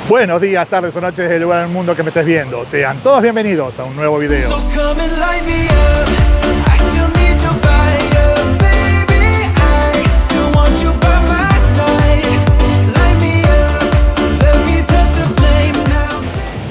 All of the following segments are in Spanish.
Buenos días, tardes o noches del lugar del mundo que me estés viendo. Sean todos bienvenidos a un nuevo video.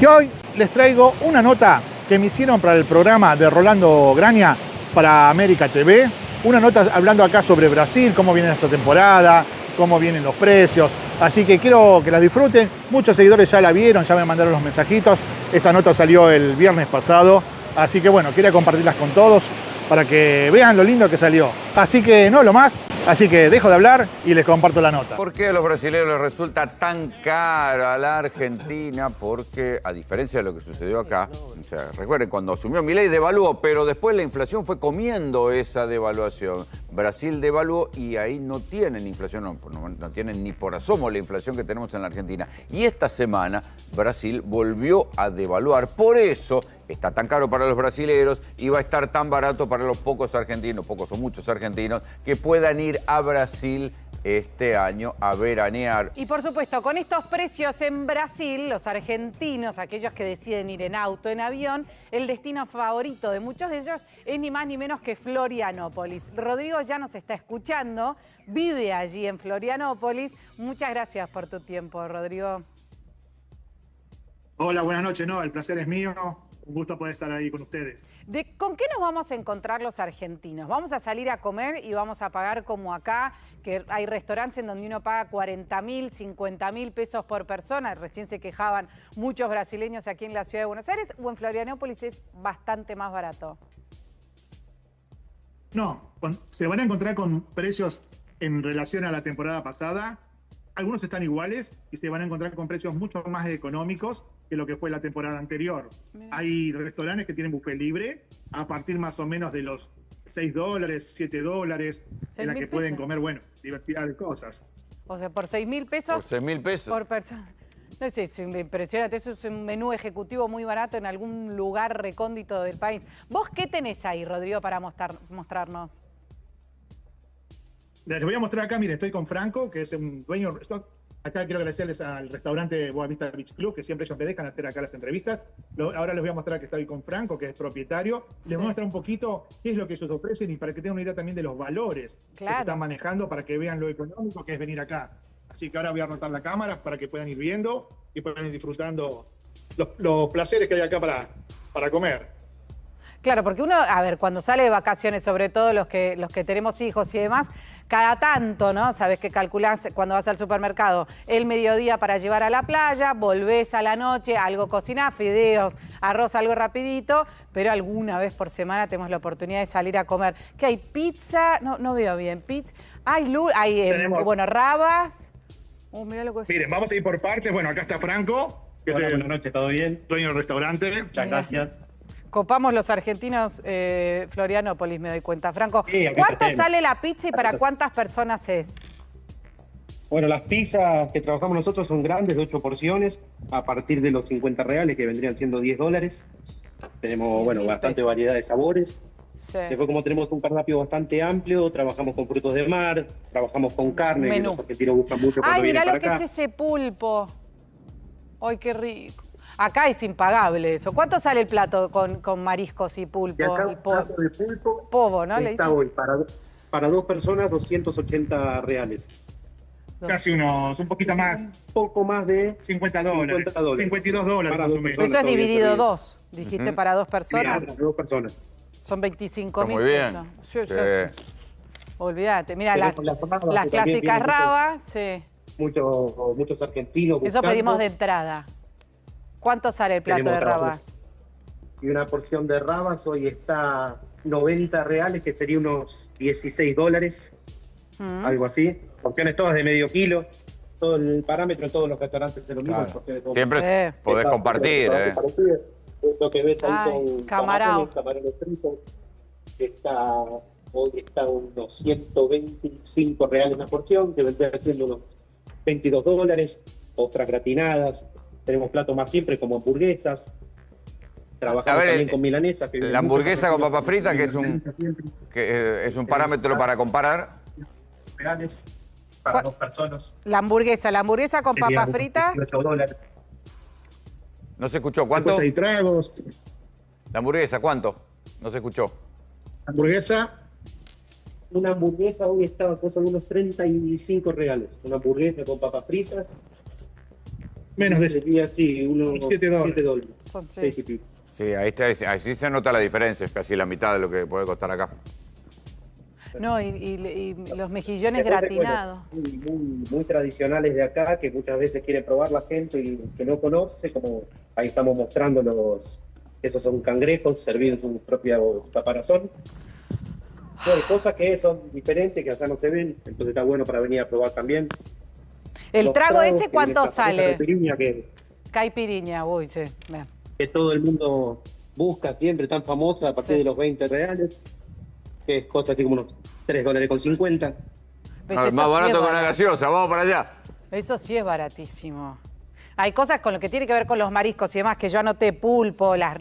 Y hoy les traigo una nota que me hicieron para el programa de Rolando Graña para América TV. Una nota hablando acá sobre Brasil, cómo viene esta temporada, cómo vienen los precios. Así que quiero que las disfruten. Muchos seguidores ya la vieron, ya me mandaron los mensajitos. Esta nota salió el viernes pasado. Así que bueno, quería compartirlas con todos para que vean lo lindo que salió. Así que no lo más. Así que dejo de hablar y les comparto la nota. ¿Por qué a los brasileños les resulta tan caro la Argentina? Porque, a diferencia de lo que sucedió acá, o sea, recuerden, cuando asumió Milei devaluó, pero después la inflación fue comiendo esa devaluación. Brasil devaluó y ahí no tienen inflación, no tienen ni por asomo la inflación que tenemos en la Argentina. Y esta semana Brasil volvió a devaluar. Por eso está tan caro para los brasileros y va a estar tan barato para los pocos argentinos, pocos o muchos argentinos, que puedan ir a Brasil este año a veranear. Y por supuesto, con estos precios en Brasil, los argentinos, aquellos que deciden ir en auto, en avión, el destino favorito de muchos de ellos es ni más ni menos que Florianópolis. Rodrigo ya nos está escuchando, vive allí en Florianópolis. Muchas gracias por tu tiempo, Rodrigo. Hola, buenas noches. No, el placer es mío. Un gusto poder estar ahí con ustedes. ¿Con qué nos vamos a encontrar los argentinos? ¿Vamos a salir a comer y vamos a pagar como acá, que hay restaurantes en donde uno paga 40.000, 50.000 pesos por persona? Recién se quejaban muchos brasileños aquí en la ciudad de Buenos Aires, o en Florianópolis es bastante más barato. No, se van a encontrar con precios en relación a la temporada pasada. Algunos están iguales y se van a encontrar con precios mucho más económicos que lo que fue la temporada anterior. Bien. Hay restaurantes que tienen buffet libre a partir más o menos de los $6, $7, en la que pueden comer, bueno, diversidad de cosas. O sea, por 6.000 pesos. Por 6.000 pesos. Por persona. No sé, es impresionante. Eso es un menú ejecutivo muy barato en algún lugar recóndito del país. ¿Vos qué tenés ahí, Rodrigo, para mostrarnos? Les voy a mostrar acá, mire, estoy con Franco, que es un dueño. Acá quiero agradecerles al restaurante Boa Vista Beach Club, que siempre ellos me dejan hacer acá las entrevistas. Ahora les voy a mostrar que estoy con Franco, que es propietario. Les voy a mostrar un poquito qué es lo que ellos ofrecen y para que tengan una idea también de los valores que se están manejando, para que vean lo económico que es venir acá. Así que ahora voy a rotar la cámara para que puedan ir viendo y puedan ir disfrutando los placeres que hay acá para comer. Claro, porque uno, a ver, cuando sale de vacaciones, sobre todo los que tenemos hijos y demás, cada tanto, ¿no? Sabes que calculás cuando vas al supermercado el mediodía para llevar a la playa, volvés a la noche, algo cocinás, fideos, arroz, algo rapidito, pero alguna vez por semana tenemos la oportunidad de salir a comer. ¿Qué hay? Pizza, no veo bien, pizza. Hay bueno, rabas. Mirá lo que es. Miren, vamos a ir por partes. Bueno, acá está Franco. Hola, buenas noches, ¿todo bien? Dueño del restaurante. Muchas gracias. Copamos los argentinos Florianópolis, me doy cuenta. Franco, sí, ¿cuánto sale la pizza y para cuántas personas es? Bueno, las pizzas que trabajamos nosotros son grandes, de 8 porciones, a partir de los 50 reales, que vendrían siendo $10. Tenemos, bueno, bastante variedad de sabores. Sí. Después, como tenemos un cardápio bastante amplio, trabajamos con frutos de mar, trabajamos con carne, que los argentinos buscan mucho cuando vienen para acá. Ay, mirá lo que es ese pulpo. Ay, qué rico. Acá es impagable eso. ¿Cuánto sale el plato con mariscos y pulpo? Y acá el plato de pulpo povo, ¿no? Está hoy para dos personas, 280 reales. Casi un poquito más. Poco más de $50. $52 más o menos. Eso es dividido dos. Dijiste para dos personas. Para dos personas. Son 25.000 muy bien. pesos. Sí. Olvídate. Mira, las clásicas rabas. Sí. Muchos argentinos buscando. Eso pedimos de entrada. ¿Cuánto sale el plato de rabas? Y una porción de rabas hoy está 90 reales, que sería unos $16. Algo así. Porciones todas de medio kilo. Todo el parámetro en todos los restaurantes es lo mismo. Claro. Siempre podés compartir. Lo que ves ahí son camarones fritos. Hoy está unos 125 reales la porción, que vendría siendo unos $22. Ostras gratinadas. Tenemos platos más siempre como hamburguesas. Trabajamos también con milanesas. La hamburguesa con papa frita, que es un parámetro para comparar. Reales para dos personas. La hamburguesa con papas fritas. $18. No se escuchó. ¿Cuánto? Después hay tragos. La hamburguesa, ¿cuánto? No se escuchó. Hamburguesa. Una hamburguesa hoy está costando unos 35 reales. Una hamburguesa con papas fritas. Menos de sería así, unos $7. Son Seis y pico. Sí, ahí se nota la diferencia, es casi la mitad de lo que puede costar acá. No, y los mejillones Después, gratinados. Bueno, muy tradicionales de acá, que muchas veces quiere probar la gente y que no conoce, como ahí estamos mostrando esos son cangrejos servidos en su propio caparazón. Bueno, cosas que son diferentes, que acá no se ven, entonces está bueno para venir a probar también. ¿El Los trago tragos ese que cuánto vienen sale? caipirinha, Caipirinha, uy, sí. Bien. que todo el mundo busca siempre, tan famosa, a partir Sí. de los 20 reales, que es cosa así como unos $3.50. ¿Ves? Más Eso sí barato es que una barato. gaseosa, vamos para allá. Eso sí es baratísimo. Hay cosas con lo que tiene que ver con los mariscos y demás, que yo anoté pulpo, las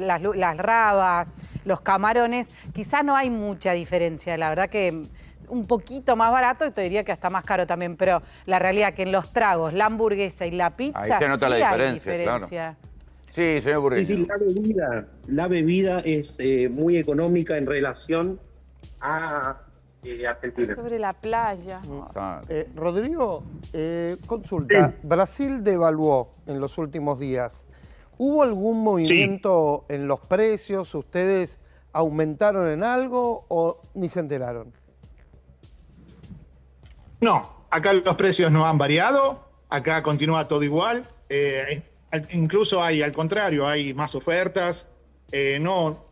rabas, los camarones. Quizás no hay mucha diferencia, la verdad que un poquito más barato y te diría que hasta más caro también, pero la realidad que en los tragos, la hamburguesa y la pizza Ahí se nota sí la hay diferencia, diferencia. Sí, señor Burgueño. Sí, la bebida es muy económica en relación a Argentina. Sobre la playa. Claro. Rodrigo, consulta. Sí. Brasil devaluó en los últimos días. ¿Hubo algún movimiento en los precios? ¿Ustedes aumentaron en algo o ni se enteraron? No, acá los precios no han variado, acá continúa todo igual. Incluso al contrario, hay más ofertas. No,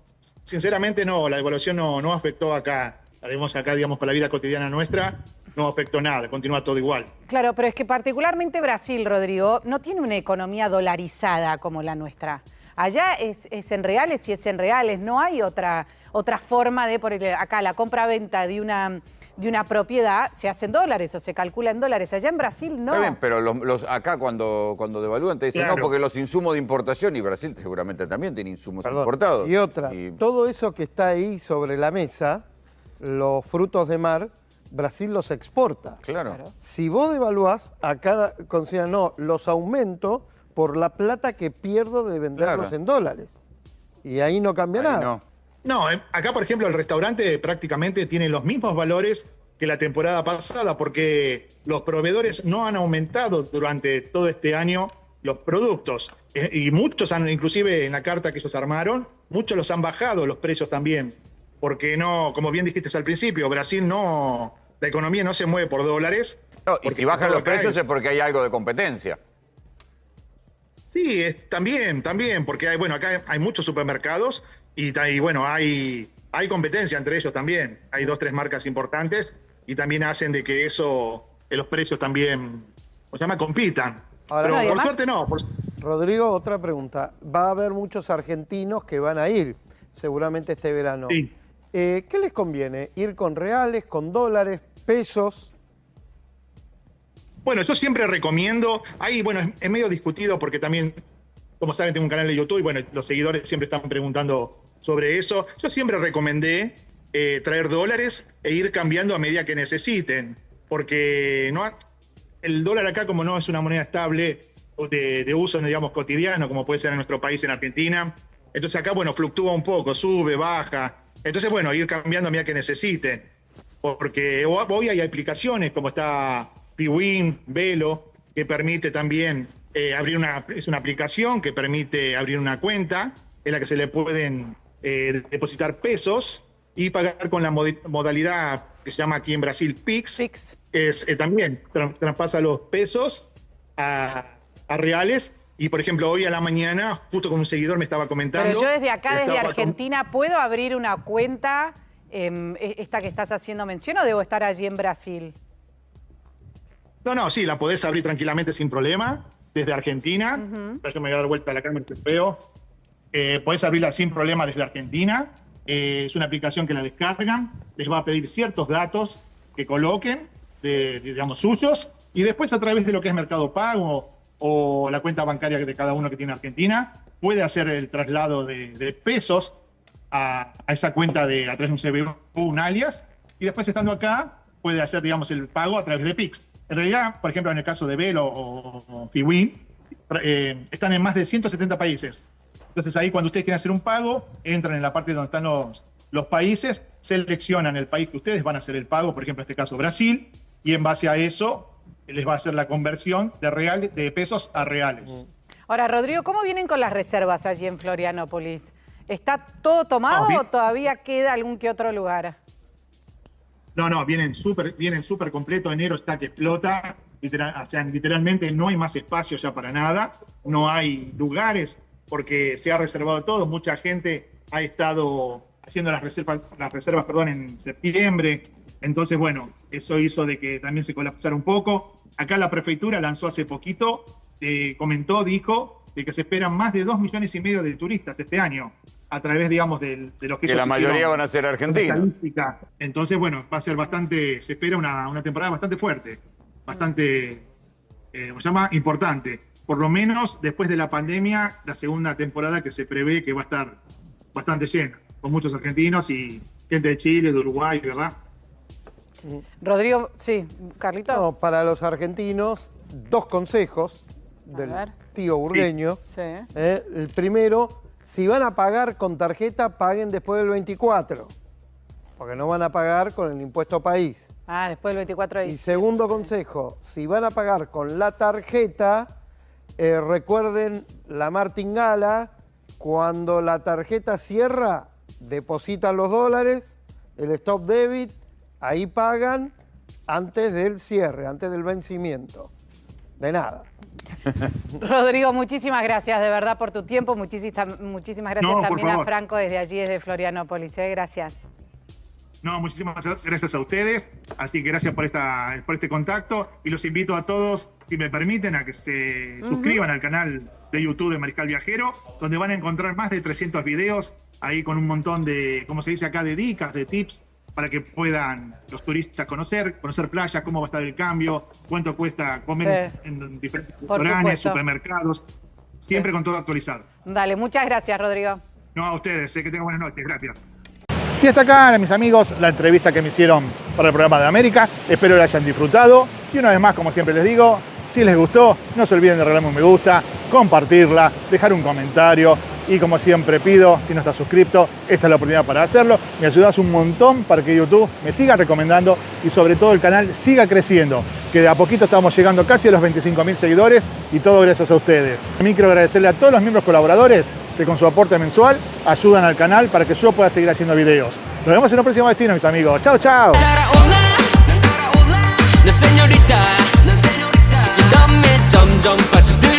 sinceramente no, la devaluación no afectó acá. La vemos acá, digamos, con la vida cotidiana nuestra, no afectó nada, continúa todo igual. Claro, pero es que particularmente Brasil, Rodrigo, no tiene una economía dolarizada como la nuestra. Allá es en reales y es en reales, no hay otra forma de, por ejemplo, acá la compra-venta de una propiedad se hace en dólares o se calcula en dólares. Allá en Brasil no. Está bien, pero acá cuando devalúan te dicen Claro. no, porque los insumos de importación, y Brasil seguramente también tiene insumos Perdón. importados. Y otra, todo eso que está ahí sobre la mesa, los frutos de mar, Brasil los exporta. Claro. Si vos devaluás, acá consideran, no, los aumento por la plata que pierdo de venderlos Claro. en dólares. Y ahí no cambia Ahí nada. no. No, acá, por ejemplo, el restaurante prácticamente tiene los mismos valores que la temporada pasada, porque los proveedores no han aumentado durante todo este año los productos. Y muchos inclusive en la carta que ellos armaron, muchos los han bajado los precios también. Porque no, como bien dijiste al principio, Brasil no, la economía no se mueve por dólares. No, y si bajan todo los acá precios es porque hay algo de competencia. Sí, también, porque acá hay muchos supermercados y bueno, hay competencia entre ellos también. Hay 2, 3 marcas importantes y también hacen de que los precios también, compitan. Ahora, Pero no, y por además- suerte no. Rodrigo, otra pregunta. Va a haber muchos argentinos que van a ir seguramente este verano. Sí. ¿Qué les conviene? ¿Ir con reales, con dólares, pesos? Bueno, yo siempre recomiendo, es medio discutido porque también, como saben, tengo un canal de YouTube y bueno, los seguidores siempre están preguntando sobre eso. Yo siempre recomendé traer dólares e ir cambiando a medida que necesiten, porque el dólar acá, como no es una moneda estable de uso, digamos, cotidiano, como puede ser en nuestro país, en Argentina, entonces acá, fluctúa un poco, sube, baja. Entonces, ir cambiando a medida que necesiten, porque hoy hay aplicaciones como está Piwin, Velo, que permite también es una aplicación que permite abrir una cuenta en la que se le pueden depositar pesos y pagar con la modalidad que se llama aquí en Brasil Pix. Pix. Es también traspasa los pesos a reales. Y por ejemplo, hoy a la mañana, justo con un seguidor me estaba comentando. Pero yo desde acá, que desde estaba Argentina, ¿puedo abrir una cuenta, esta que estás haciendo mención, o debo estar allí en Brasil? No, sí, la podés abrir tranquilamente sin problema, desde Argentina. Yo me voy a dar vuelta a la cámara que veo. Podés abrirla sin problema desde Argentina. Es una aplicación que la descargan, les va a pedir ciertos datos que coloquen, digamos, suyos, y después a través de lo que es Mercado Pago o la cuenta bancaria de cada uno que tiene Argentina, puede hacer el traslado de pesos a esa cuenta a través de un CBU, un alias, y después estando acá puede hacer, digamos, el pago a través de Pix. En realidad, por ejemplo, en el caso de Velo o Piwin, están en más de 170 países. Entonces ahí cuando ustedes quieren hacer un pago, entran en la parte donde están los países, seleccionan el país que ustedes van a hacer el pago, por ejemplo en este caso Brasil, y en base a eso les va a hacer la conversión de pesos a reales. Ahora, Rodrigo, ¿cómo vienen con las reservas allí en Florianópolis? ¿Está todo tomado o todavía queda algún que otro lugar? No, vienen súper completo. Enero está que explota. Literalmente no hay más espacio ya para nada. No hay lugares porque se ha reservado todo. Mucha gente ha estado haciendo las reservas en septiembre. Entonces, bueno, eso hizo de que también se colapsara un poco. Acá la prefectura lanzó hace poquito, dijo de que se esperan más de 2,5 millones de turistas este año, a través, digamos, de los que la mayoría van a ser argentinos. Entonces, bueno, va a ser se espera una temporada bastante fuerte, bastante, importante. Por lo menos, después de la pandemia, la segunda temporada que se prevé que va a estar bastante llena, con muchos argentinos y gente de Chile, de Uruguay, ¿verdad? Rodrigo, sí, Carlito. No, para los argentinos, 2 consejos del tío Burgueño. Sí. El primero, si van a pagar con tarjeta, paguen después del 24, porque no van a pagar con el impuesto país. Después del 24 de Y diciembre. segundo consejo, si van a pagar con la tarjeta, recuerden la martingala, cuando la tarjeta cierra, depositan los dólares, el stop debit, ahí pagan antes del cierre, antes del vencimiento. De nada. Rodrigo, muchísimas gracias de verdad por tu tiempo. Muchísimas gracias también a Franco desde allí, desde Florianópolis. Gracias. No, muchísimas gracias a ustedes. Así que gracias por este contacto. Y los invito a todos, si me permiten, a que se suscriban al canal de YouTube de Mariscal Viajero, donde van a encontrar más de 300 videos, ahí con un montón de, como se dice acá, de dicas, de tips, para que puedan los turistas conocer playa, cómo va a estar el cambio, cuánto cuesta comer en diferentes restaurantes, supermercados, siempre con todo actualizado. Dale, muchas gracias, Rodrigo. No, a ustedes, que tengan buenas noches, gracias. Y hasta acá, mis amigos, la entrevista que me hicieron para el programa de América. Espero la hayan disfrutado. Y una vez más, como siempre les digo, si les gustó, no se olviden de regalarme un me gusta, compartirla, dejar un comentario. Y como siempre pido, si no estás suscrito, esta es la oportunidad para hacerlo. Me ayudas un montón para que YouTube me siga recomendando y sobre todo el canal siga creciendo, que de a poquito estamos llegando casi a los 25.000 seguidores y todo gracias a ustedes. También quiero agradecerle a todos los miembros colaboradores que con su aporte mensual ayudan al canal para que yo pueda seguir haciendo videos. Nos vemos en un próximo destino, mis amigos. ¡Chao, chao! No señorita, you love me, 점점 빠져들